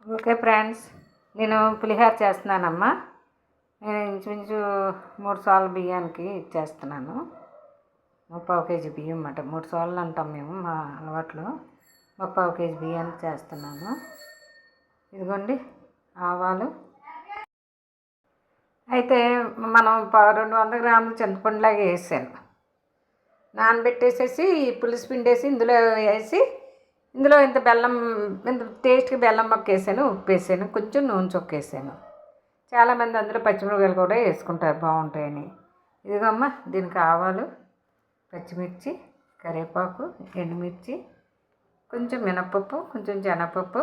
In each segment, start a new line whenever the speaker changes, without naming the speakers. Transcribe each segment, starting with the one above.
Okay friends, నేను పులిహోర చేస్తున్నానమ్మా. నేను ఇంచుమించు 3 సార్లు బియ్యానికి చేస్తున్నాను. 3/4 కేజీ బియ్యం అన్నమాట. 3 సార్లు అంటాం మేము మా అలవాట్లో. 3/4 కేజీ బియ్యానికి చేస్తున్నాను. ఇదిగోండి ఆవాలు. అయితే మనం 200 గ్రాములు చింతపండులాగా వేసాను. నానబెట్టేసేసి పులుసు పిండేసి ఇందులో వేసి, ఇందులో ఇంత బెల్లం, ఇంత టేస్ట్కి బెల్లం మొక్క వేసాను, ఉప్పు వేసాను, కొంచెం నూనె చొక్క వేసాను. చాలామంది అందులో పచ్చిమిరపకాయలు కూడా వేసుకుంటారు, బాగుంటాయని. ఇదిగోమ్మ, దీనికి ఆవాలు, పచ్చిమిర్చి, కరివేపాకు, ఎండుమిర్చి, కొంచెం మినపప్పు, కొంచెం శనగపప్పు,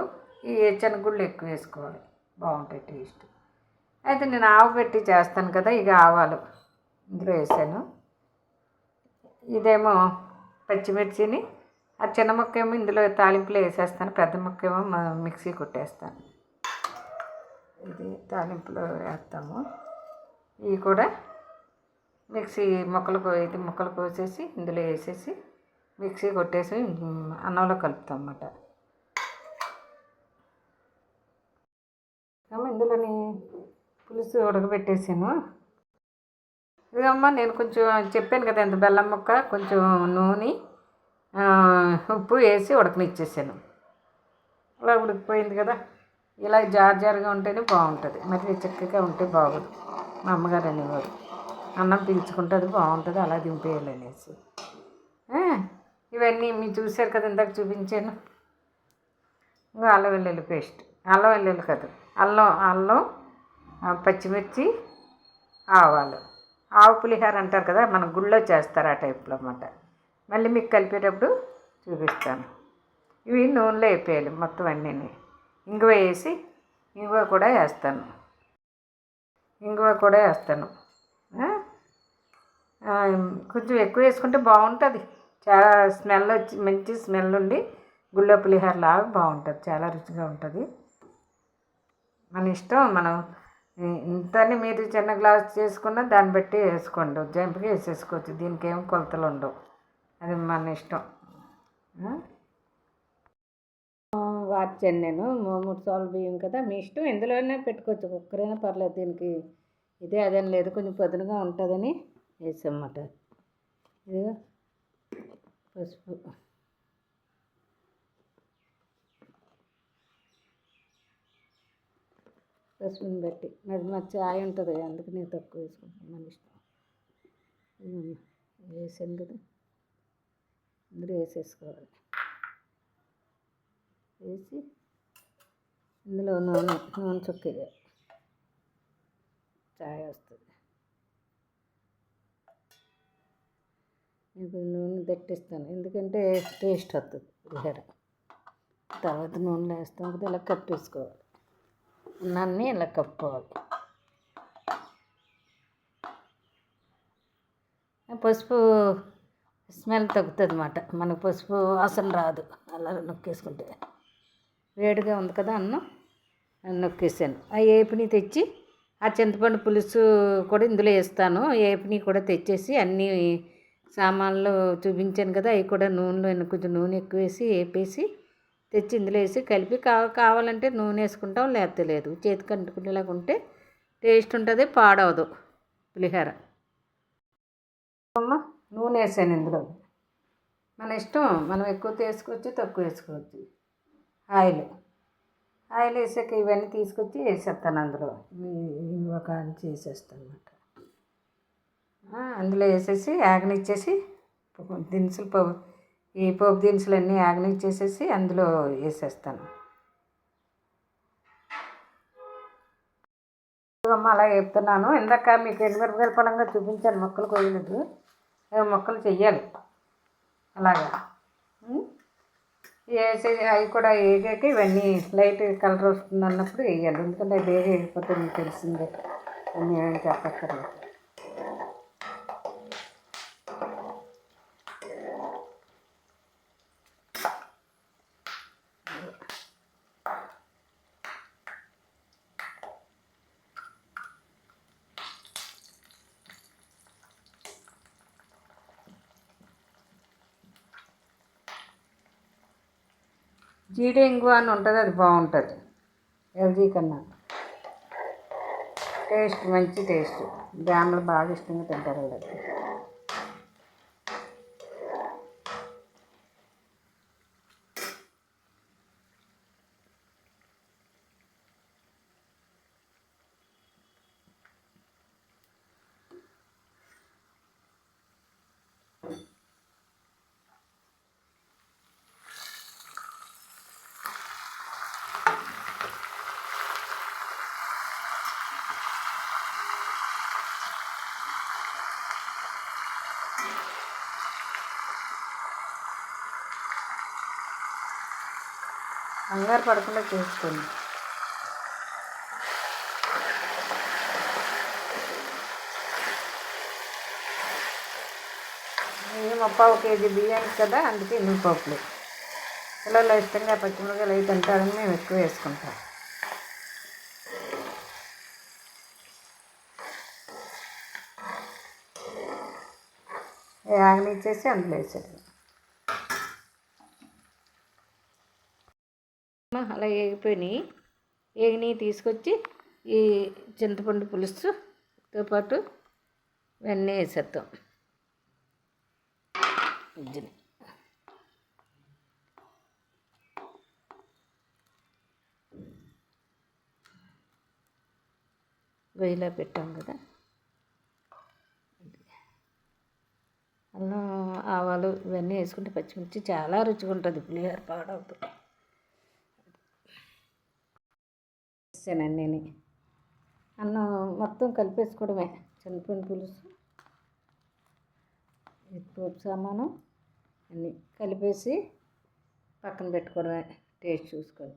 ఈ శనగగుళ్ళు ఎక్కువ వేసుకోవాలి, బాగుంటాయి టేస్ట్. అయితే నేను ఆవు పెట్టి చేస్తాను కదా, ఇక ఆవాలు ఇందులో వేసాను. ఇదేమో పచ్చిమిర్చిని, ఆ చిన్న ముక్క ఏమో ఇందులో తాలింపులో వేసేస్తాను, పెద్ద ముక్క ఏమో మిక్సీ కొట్టేస్తాను. ఇది తాలింపులో వేస్తాము. ఇవి కూడా మిక్సీ ముక్కలు కోసేసి ఇందులో వేసేసి మిక్సీ కొట్టేసి అన్నంలో కలుపుతాం అన్నమాట. ఇందులోని పులుసు ఉడకబెట్టేసాను. ఇదమ్మా, నేను కొంచెం చెప్పాను కదా, ఇంత బెల్లం ముక్క, కొంచెం నూనె, ఉప్పు వేసి ఉడకనిచ్చేసాను. అలా ఉడికిపోయింది కదా. ఇలా జారుగా ఉంటేనే బాగుంటుంది, మరి చిక్కగా ఉంటే బాగోదు. మా అమ్మగారు అనేవారు, అన్నం పీల్చుకుంటుంది, బాగుంటుంది, అలా దింపేయాలి అనేసి. ఇవన్నీ మీరు చూశారు కదా, ఇందాక చూపించాను. ఇంకా అల్లం వెల్లుల్లి పేస్ట్, అల్లం వెల్లుల్లి కాదు, అల్లం, పచ్చిమిర్చి, ఆవాలు. ఆవు పులిహోర అంటారు కదా, మన గుళ్ళో చేస్తారు, ఆ టైప్లో అన్నమాట. మళ్ళీ మీకు కలిపేటప్పుడు చూపిస్తాను. ఇవి నూనెలో వేపేయాలి మొత్తం అన్నీ. ఇంగువ వేసి, ఇంగువ కూడా వేస్తాను. కొంచెం ఎక్కువ వేసుకుంటే బాగుంటుంది, చాలా స్మెల్ వచ్చి, మంచి స్మెల్ ఉండి గుళ్ళో పులిహోర లాగా బాగుంటుంది, చాలా రుచిగా ఉంటుంది. మన ఇష్టం, మనం ఇంతని మీరు చిన్న గ్లాస్ చేసుకున్న దాన్ని బట్టి వేసుకోండి, జంపుగా వేసేసుకోవచ్చు, దీనికి ఏం కొలతలు ఉండవు, అది మన ఇష్టం. వార్చాను నేను 3 సార్లు బియ్యం కదా, మీ ఇష్టం, ఎందులోనే పెట్టుకోవచ్చు, కుక్కర్ అయినా పర్లేదు, దీనికి ఇదే అదేం లేదు, కొంచెం పదునుగా ఉంటుందని వేసామన్నమాట. ఇదిగో పసుపుని బట్టి మరి చాయ్ ఉంటుంది, అందుకు నేను తక్కువ వేసుకుంటాను, మన ఇష్టం. వేసాను కదా, అందరూ వేసేసుకోవాలి. వేసి ఇందులో నూనె చొక్కగా చాయ్ వస్తుంది. ఇప్పుడు నూనె దట్టిస్తాను, ఎందుకంటే టేస్ట్ వస్తుంది పులిహోర. తర్వాత నూనెలో వేస్తాం కదా, ఇలా కప్పేసుకోవాలి, అన్నాన్ని ఇలా కప్పుకోవాలి. పసుపు స్మెల్ తగ్గుతుంది అన్నమాట, మనకు పసుపు వాసన రాదు అలా నొక్కేసుకుంటే. వేడిగా ఉంది కదా అన్నం, నొక్కేసాను. ఆ ఏపుని తెచ్చి, ఆ చింతపండు పులుసు కూడా ఇందులో వేస్తాను. ఏపుని కూడా తెచ్చేసి అన్నీ సామాన్లు చూపించాను కదా, అవి కూడా నూనెలో కొంచెం నూనె ఎక్కువ వేసి వేపేసి తెచ్చి ఇందులో వేసి కలిపి, కావాలంటే నూనె వేసుకుంటాం, లేకపోతే లేదు. చేతికి అంటుకునేలాగా ఉంటే టేస్ట్ ఉంటుంది, పాడవదు పులిహోర. నూనె వేసాను ఇందులో, మన ఇష్టం, మనం ఎక్కువ వేసుకోవచ్చు, తక్కువ వేసుకోవచ్చు. ఆయిల్ వేసాక ఇవన్నీ తీసుకొచ్చి వేసేస్తాను అందులో, ఒక చేసేస్తాను అన్నమాట. అందులో వేసేసి ఆగనిచ్చేసి, దినుసులు ఈ పోపు దినుసులన్నీ ఆగనిచ్చేసేసి అందులో వేసేస్తాను. అలా చెప్తున్నాను. ఇందాక మీకు ఎండుమిరపకాయల పడంగా చూపించాను, మొక్కలు కోయలేదు, మొక్కలు చెయ్యాలి అలాగా. వేసే అవి కూడా వేగాక ఇవన్నీ లైట్ కలర్ వస్తుంది అన్నప్పుడు వేయాలి, ఎందుకంటే అది వేగ వేగిపోతే మీకు తెలిసిందే, అన్నీ ఏం చెప్పక్కర్లేదు. జీడి ఇంగువ అని ఉంటుంది, అది బాగుంటుంది. ఎల్జీ కన్నా టేస్ట్ మంచి టేస్ట్. జాములు బాగా ఇష్టంగా తింటారు వాళ్ళు. కంగారు పడకుండా చేసుకోండి. ఇది 3/4 కేజీ బియ్యానికి కదా, అందుకే ఇన్ని పప్పులు. పిల్లలు ఇష్టంగా పచ్చిమిరపకాయలు అవి తింటారని మేము ఎక్కువ వేసుకుంటాం. ఆగనిచ్చేసి అందులో వేసేది. అలా ఏగినాయి తీసుకొచ్చి ఈ చింతపండు పులుసుతో పాటు ఇవన్నీ వేసేద్దాం. వేయిలా పెట్టాం కదా, అల్లం ఆవాలు ఇవన్నీ వేసుకుంటే పచ్చిమిర్చి చాలా రుచిగా ఉంటుంది. పులిహోర పాడవుతుంది. వేసానండి అన్నం మొత్తం కలిపేసుకోవడమే. చింతపండు పులుసు, పోపు సామాను అన్నీ కలిపేసి పక్కన పెట్టుకోవడమే. టేస్ట్ చూసుకొని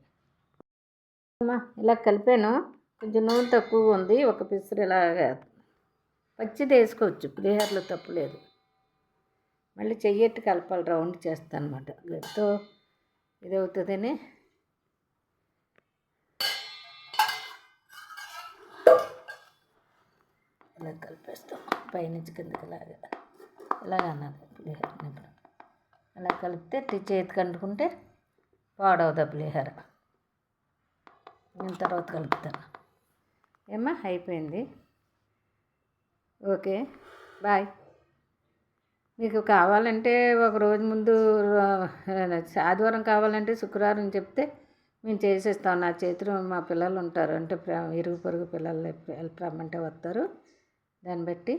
ఇలా కలిపాను. కొంచెం నూనె తక్కువగా ఉంది. ఒక పిసరు ఇలాగా పచ్చిది వేసుకోవచ్చు, పులిహోరలో తప్పు లేదు. మళ్ళీ చెయ్యట్టు కలపాలి, రౌండ్ చేస్తాను అనమాట. గట్టితో ఇది అవుతుందని ఇలా కలిపేస్తాం. పైనుంచి కిందకి ఇలాగ అన్నది పులిహోర. అలా కలిపితే చేతికి అంటుకుంటే పాడవదు పులిహోర. నేను తర్వాత కలుపుతాను. అయిపోయింది. Okay, bye. మీకు కావాలంటే ఒక రోజు ముందు, ఆదివారం కావాలంటే శుక్రవారం చెప్తే మేము చేసేస్తాం. నా చేతిలో మా పిల్లలు ఉంటారు, అంటే ఇరుగు పొరుగు పిల్లలు రమ్మంటే వస్తారు. దాన్ని బట్టి